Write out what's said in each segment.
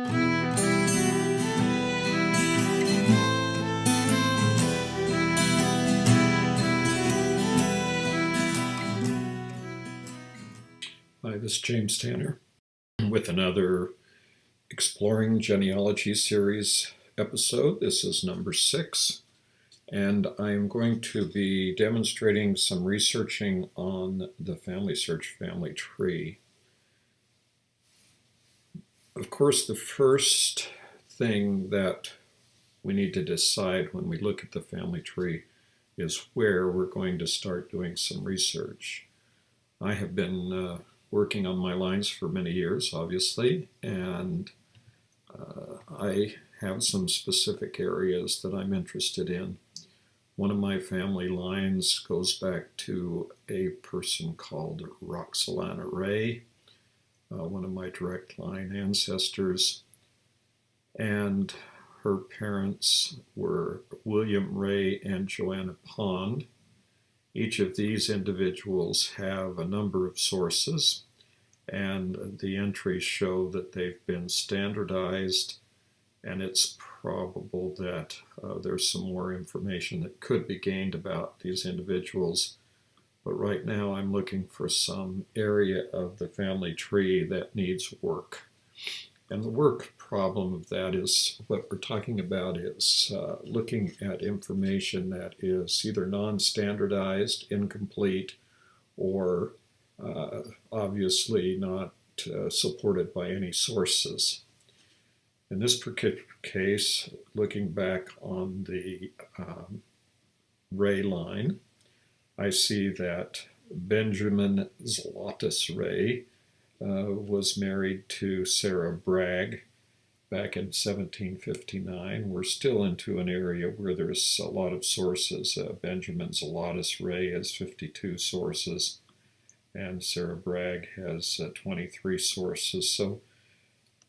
Hi, this is James Tanner with another Exploring Genealogy series episode. This is number 6, and I'm going to be demonstrating some researching on the FamilySearch family tree. Of course, the first thing that we need to decide when we look at the family tree is where we're going to start doing some research. I have been working on my lines for many years, obviously, and I have some specific areas that I'm interested in. One of my family lines goes back to a person called Roxalana Ray, one of my direct line ancestors, and her parents were William Ray and Joanna Pond. Each of these individuals have a number of sources, and the entries show that they've been standardized, and it's probable that there's some more information that could be gained about these individuals. But right now I'm looking for some area of the family tree that needs work. And the work problem of that is what we're talking about is looking at information that is either non-standardized, incomplete, or obviously not supported by any sources. In this particular case, looking back on the Ray line, I see that Benjamin Zlatus Ray was married to Sarah Bragg back in 1759. We're still into an area where there's a lot of sources. Benjamin Zlatus Ray has 52 sources, and Sarah Bragg has 23 sources. So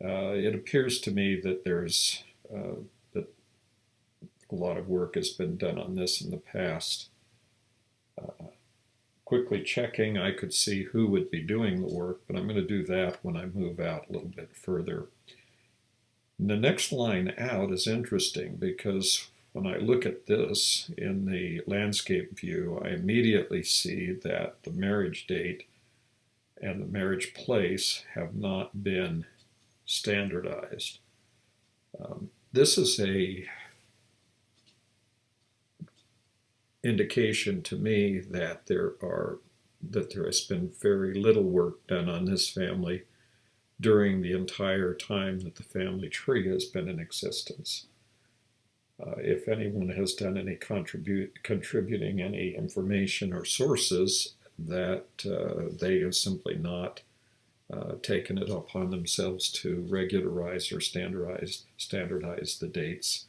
it appears to me that there's that a lot of work has been done on this in the past. Quickly checking, I could see who would be doing the work, but I'm going to do that when I move out a little bit further. And the next line out is interesting because when I look at this in the landscape view, I immediately see that the marriage date and the marriage place have not been standardized. This is a indication to me that there has been very little work done on this family during the entire time that the family tree has been in existence. If anyone has done any contributing any information or sources, that they have simply not taken it upon themselves to regularize or standardize the dates.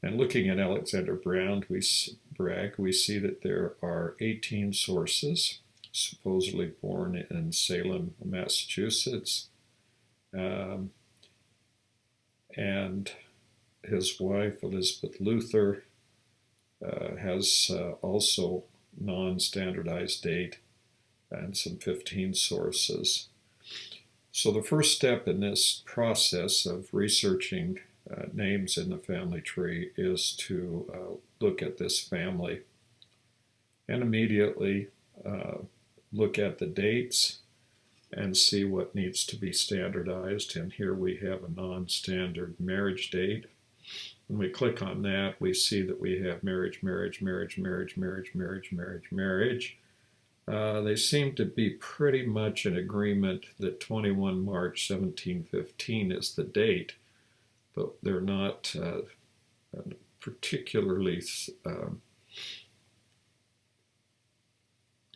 And looking at Alexander Bragg, we see that there are 18 sources, supposedly born in Salem, Massachusetts, and his wife, Elizabeth Luther, has also non-standardized date and some 15 sources. So the first step in this process of researching names in the family tree is to look at this family and immediately look at the dates and see what needs to be standardized. And here we have a non-standard marriage date. When we click on that, we see that we have marriage, marriage, marriage, marriage, marriage, marriage, marriage, marriage. They seem to be pretty much in agreement that 21 March 1715 is the date, but they're not particularly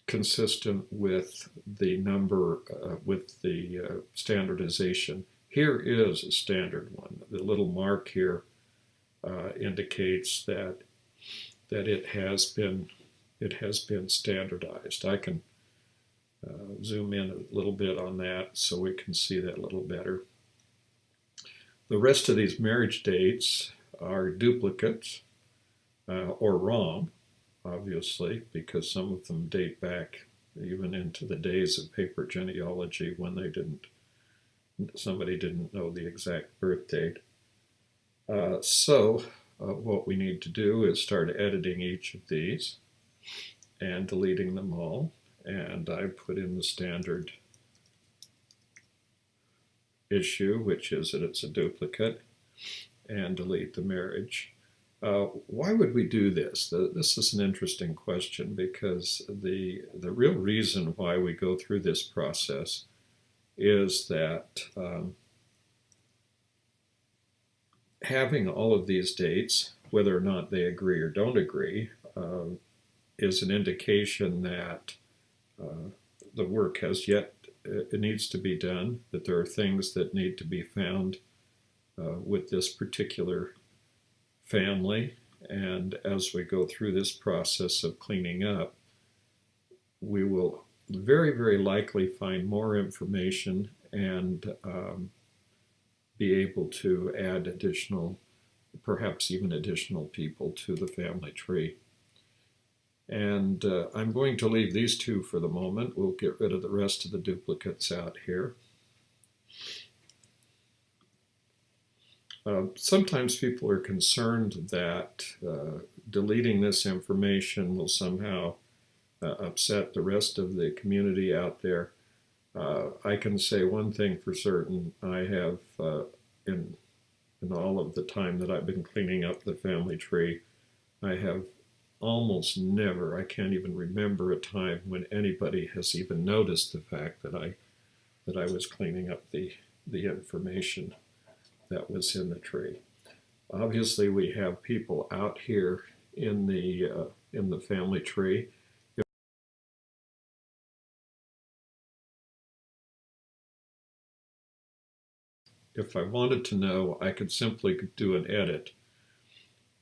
consistent with the number, with the standardization. Here is a standard one. The little mark here indicates that it has been standardized. I can zoom in a little bit on that so we can see that a little better. The rest of these marriage dates are duplicates or wrong, obviously, because some of them date back even into the days of paper genealogy when they didn't somebody didn't know the exact birth date. So what we need to do is start editing each of these and deleting them all. And I put in the standard issue, which is that it's a duplicate, and delete the marriage. Why would we do this? This is an interesting question, because the real reason why we go through this process is that having all of these dates, whether or not they agree or don't agree, is an indication that the work has yet, it needs to be done, that there are things that need to be found with this particular family. And as we go through this process of cleaning up, we will very, very likely find more information and be able to add additional, perhaps even additional people to the family tree. And I'm going to leave these two for the moment. We'll get rid of the rest of the duplicates out here. Sometimes people are concerned that deleting this information will somehow upset the rest of the community out there. I can say one thing for certain. I have, in all of the time that I've been cleaning up the family tree, I have almost never, I can't even remember a time when anybody has even noticed the fact that I was cleaning up the information that was in the tree. Obviously, we have people out here in the family tree. If I wanted to know, I could simply do an edit.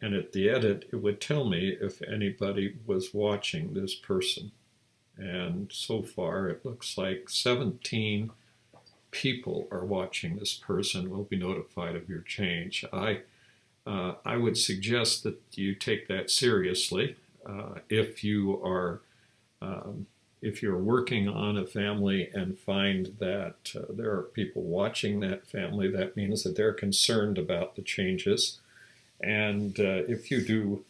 And at the edit, it would tell me if anybody was watching this person. And so far, it looks like 17 people are watching this person. Will be notified of your change. I would suggest that you take that seriously. If you're working on a family and find that there are people watching that family, that means that they're concerned about the changes. And if you do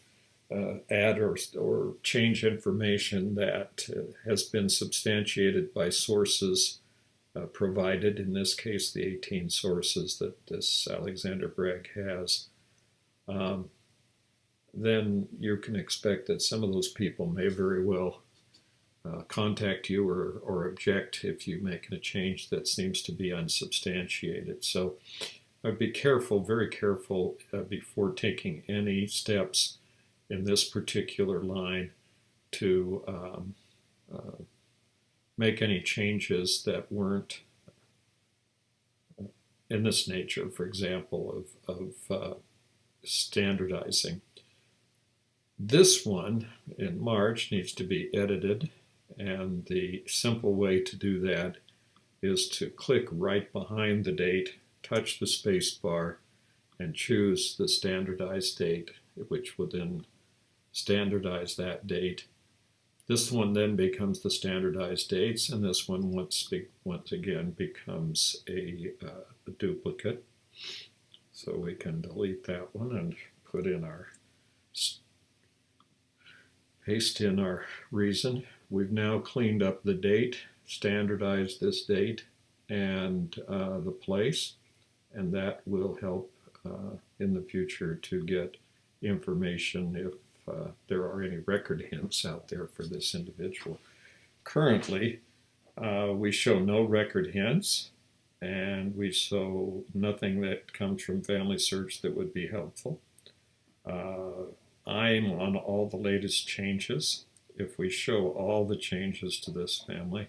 add or change information that has been substantiated by sources provided, in this case the 18 sources that this Alexander Bragg has, then you can expect that some of those people may very well contact you or object if you make a change that seems to be unsubstantiated. So be careful, very careful, before taking any steps in this particular line to make any changes that weren't in this nature, for example, of standardizing. This one in March needs to be edited, and the simple way to do that is to click right behind the date, touch the space bar, and choose the standardized date, which will then standardize that date. This one then becomes the standardized dates, and this one once again becomes a duplicate. So we can delete that one and put in paste in our reason. We've now cleaned up the date, standardized this date and the place, and that will help in the future to get information if there are any record hints out there for this individual. Currently, we show no record hints, and we show nothing that comes from FamilySearch that would be helpful. I'm on all the latest changes. If we show all the changes to this family,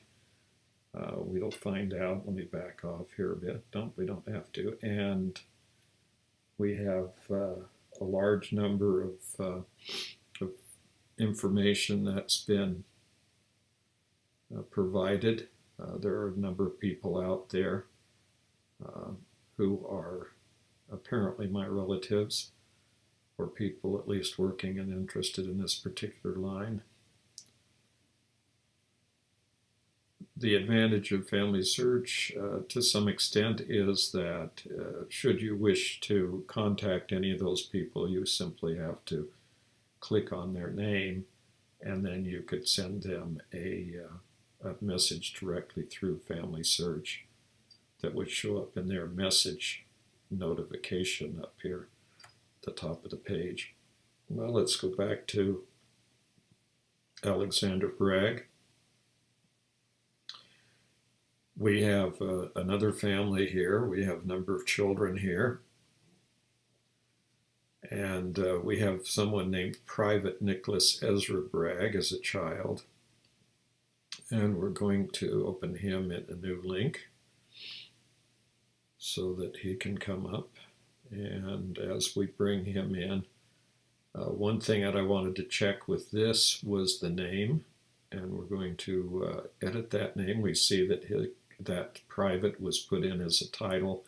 we'll find out. Let me back off here a bit. We don't have to. And we have a large number of information that's been provided. There are a number of people out there who are apparently my relatives, or people at least working and interested in this particular line. The advantage of FamilySearch to some extent is that should you wish to contact any of those people, you simply have to click on their name, and then you could send them a message directly through FamilySearch that would show up in their message notification up here at the top of the page. Well, let's go back to Alexander Bragg. We have another family here. We have a number of children here. And we have someone named Private Nicholas Ezra Bragg as a child. And we're going to open him in a new link so that he can come up. And as we bring him in, one thing that I wanted to check with this was the name. And we're going to edit that name. We see that that Private was put in as a title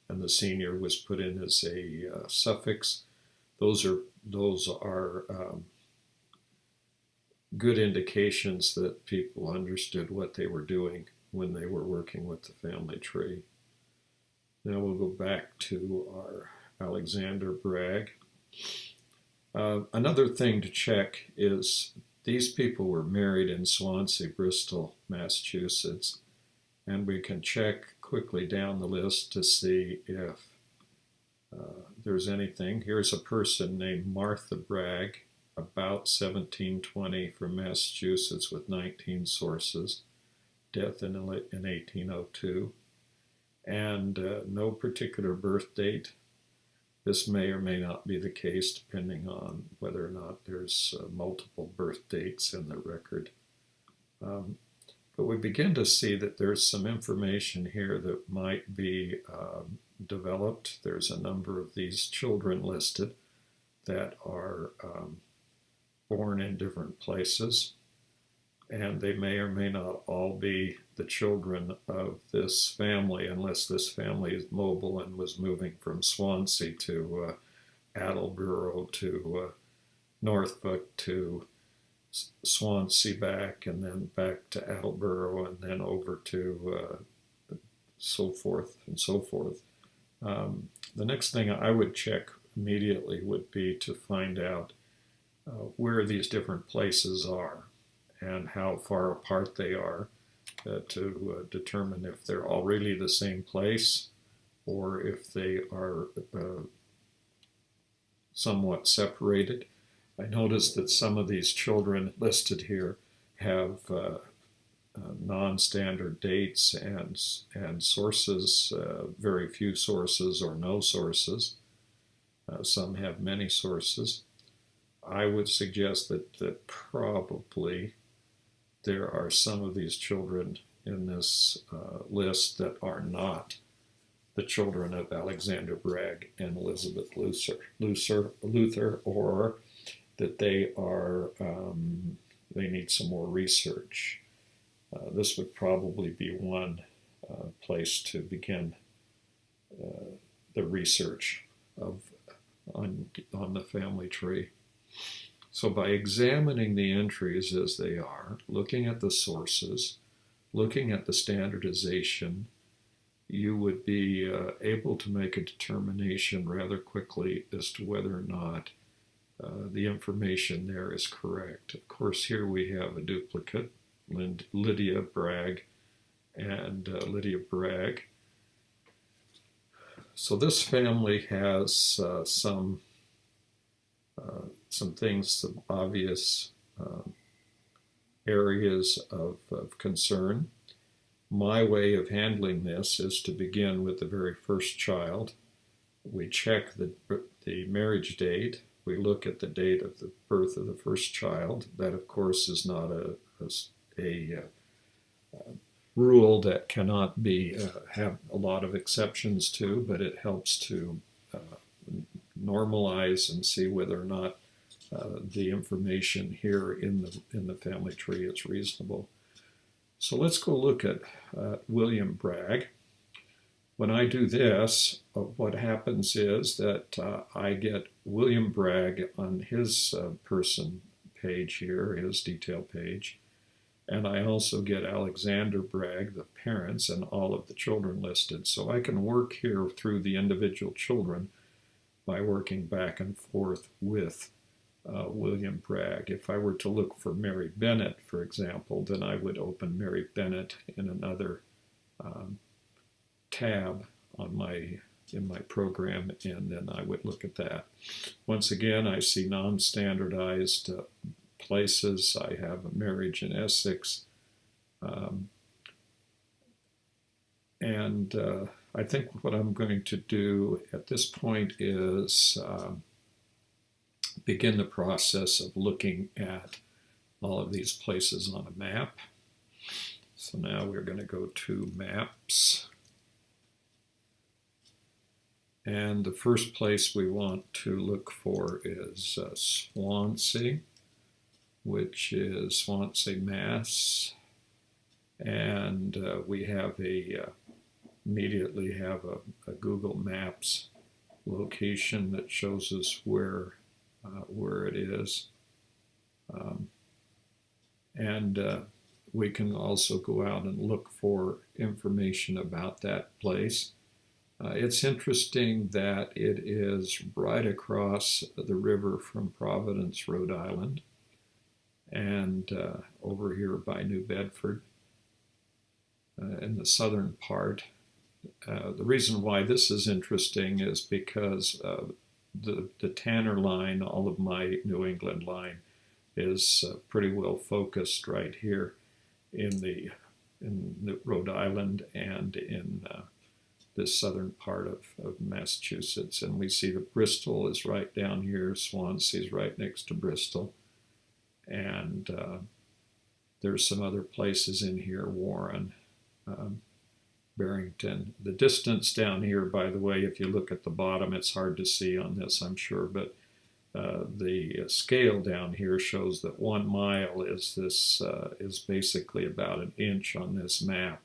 and the Senior was put in as a suffix. Those are good indications that people understood what they were doing when they were working with the family tree. Now we'll go back to our Alexander Bragg. Another thing to check is these people were married in Swansea, Bristol, Massachusetts, and we can check quickly down the list to see if there's anything. Here's a person named Martha Bragg, about 1720, from Massachusetts with 19 sources, death in 1802, and no particular birth date. This may or may not be the case depending on whether or not there's multiple birth dates in the record. But we begin to see that there's some information here that might be developed. There's a number of these children listed that are born in different places, and they may or may not all be the children of this family unless this family is mobile and was moving from Swansea to Attleboro to Norfolk to Swansea back, and then back to Attleboro, and then over to so forth and so forth. The next thing I would check immediately would be to find out where these different places are and how far apart they are to determine if they're all really the same place or if they are somewhat separated. I noticed that some of these children listed here have non-standard dates and sources, very few sources or no sources. Some have many sources. I would suggest that probably there are some of these children in this list that are not the children of Alexander Bragg and Elizabeth Luther, or that they are they need some more research. This would probably be one place to begin the research on the family tree. So by examining the entries as they are, looking at the sources, looking at the standardization, you would be able to make a determination rather quickly as to whether or not the information there is correct. Of course, here we have a duplicate, Lydia Bragg and Lydia Bragg. So this family has some things, some obvious areas of concern. My way of handling this is to begin with the very first child. We check the marriage date. We look at the date of the birth of the first child. That, of course, is not a rule that cannot be have a lot of exceptions to, but it helps to normalize and see whether or not the information here in the family tree is reasonable. So let's go look at William Bragg. When I do this, what happens is that I get William Bragg on his person page here, his detail page, And I also get Alexander Bragg, the parents, and all of the children listed. So I can work here through the individual children by working back and forth with William Bragg. If I were to look for Mary Bennett, for example, then I would open Mary Bennett in another tab on in my program, and then I would look at that. Once again, I see non-standardized places. I have a marriage in Essex, and I think what I'm going to do at this point is begin the process of looking at all of these places on a map. So now we're going to go to Maps. And the first place we want to look for is Swansea, which is Swansea, Mass. And we have immediately have a Google Maps location that shows us where it is. We can also go out and look for information about that place. It's interesting that it is right across the river from Providence, Rhode Island, and over here by New Bedford in the southern part. The reason why this is interesting is because the Tanner line, all of my New England line, is pretty well focused right here in the Rhode Island and in this southern part of Massachusetts. And we see that Bristol is right down here, Swansea is right next to Bristol, and there's some other places in here, Warren, Barrington. The distance down here, by the way, if you look at the bottom, it's hard to see on this, I'm sure, but the scale down here shows that 1 mile is basically about an inch on this map.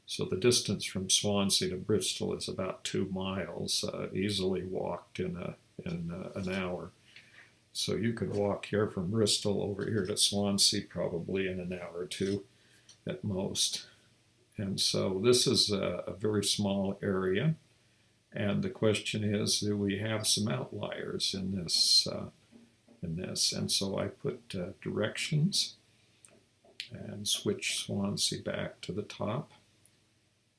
So the distance from Swansea to Bristol is about 2 miles, easily walked in an hour. So you could walk here from Bristol over here to Swansea probably in an hour or two at most. And so this is a very small area. And the question is, do we have some outliers in this? And so I put directions and switch Swansea back to the top.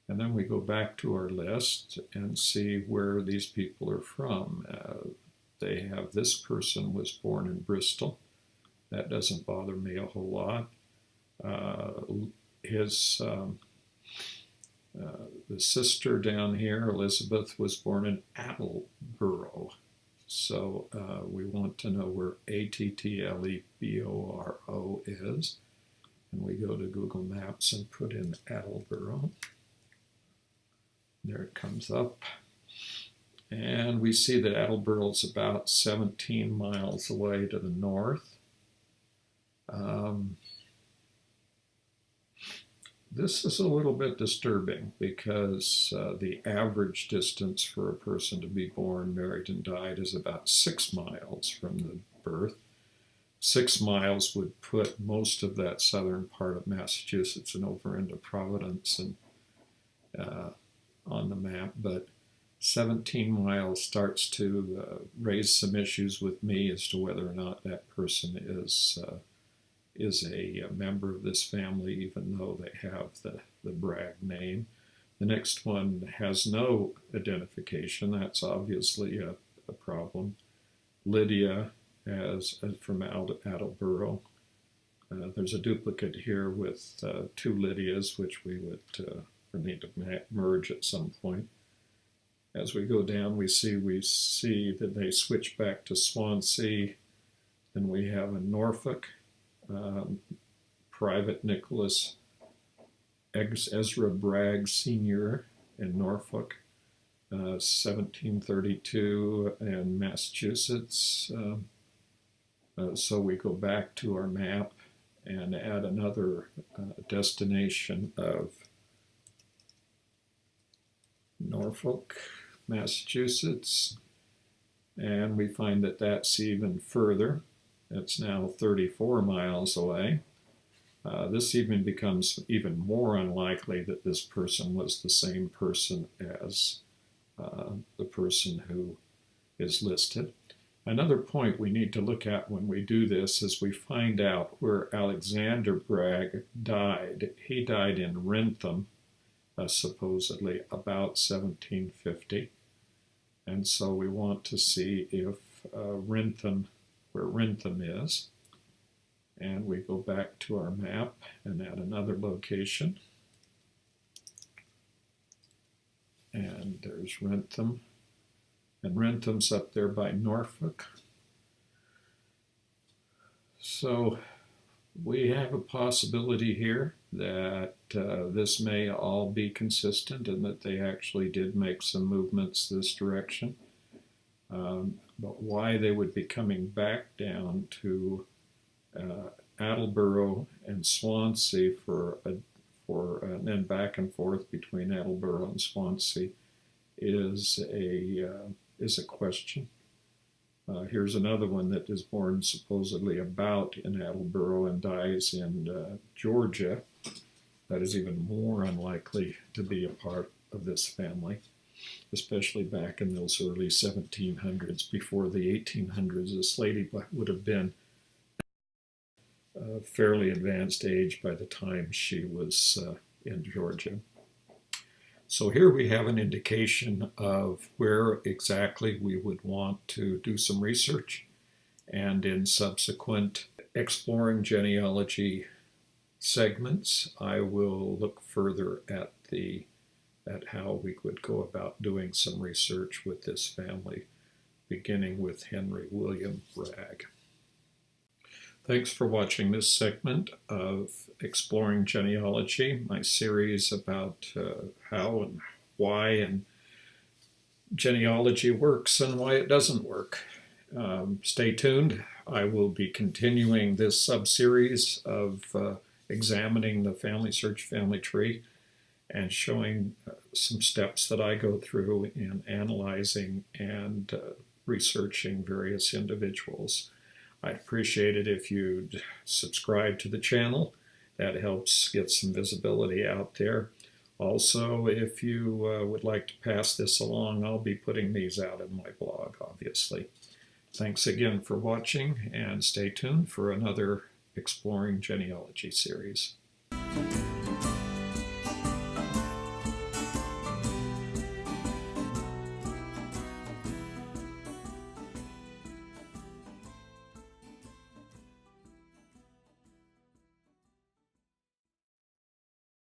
And then we go back to our list and see where these people are from. They have this person was born in Bristol. That doesn't bother me a whole lot. The sister down here, Elizabeth, was born in Attleboro. So we want to know where Attleboro is. And we go to Google Maps and put in Attleboro. There it comes up. And we see that Attleboro is about 17 miles away to the north. This is a little bit disturbing because the average distance for a person to be born, married, and died is about 6 miles from the birth. 6 miles would put most of that southern part of Massachusetts and over into Providence and on the map, but 17 miles starts to raise some issues with me as to whether or not that person is a member of this family, even though they have the Bragg name. The next one has no identification. That's obviously a problem. Lydia from Attleboro. There's a duplicate here with 2 Lydias, which we would need to merge at some point. As we go down, we see that they switch back to Swansea. Then we have a Norfolk, Private Nicholas Ezra Bragg Sr. in Norfolk, 1732 in Massachusetts. So we go back to our map and add another destination of Norfolk, Massachusetts, and we find that that's even further. It's now 34 miles away. This even becomes even more unlikely that this person was the same person as the person who is listed. Another point we need to look at when we do this is we find out where Alexander Bragg died. He died in Wrentham, supposedly about 1750. And so we want to see if Wrentham, where Wrentham is. And we go back to our map and add another location. And there's Wrentham. And Wrentham's up there by Norfolk. So we have a possibility here that this may all be consistent and that they actually did make some movements this direction. But why they would be coming back down to Attleboro and Swansea and then back and forth between Attleboro and Swansea is a question. Here's another one that is born supposedly about in Attleboro and dies in Georgia. That is even more unlikely to be a part of this family, especially back in those early 1700s. Before the 1800s, this lady would have been a fairly advanced age by the time she was in Georgia. So here we have an indication of where exactly we would want to do some research, and in subsequent exploring genealogy segments, I will look further at how we would go about doing some research with this family, beginning with Henry William Bragg. Thanks for watching this segment of Exploring Genealogy, my series about how and why and genealogy works and why it doesn't work. Stay tuned. I will be continuing this sub-series of examining the FamilySearch family tree and showing some steps that I go through in analyzing and researching various individuals. I'd appreciate it if you'd subscribe to the channel. That helps get some visibility out there. Also, if you would like to pass this along, I'll be putting these out in my blog, obviously. Thanks again for watching, and stay tuned for another Exploring Genealogy series.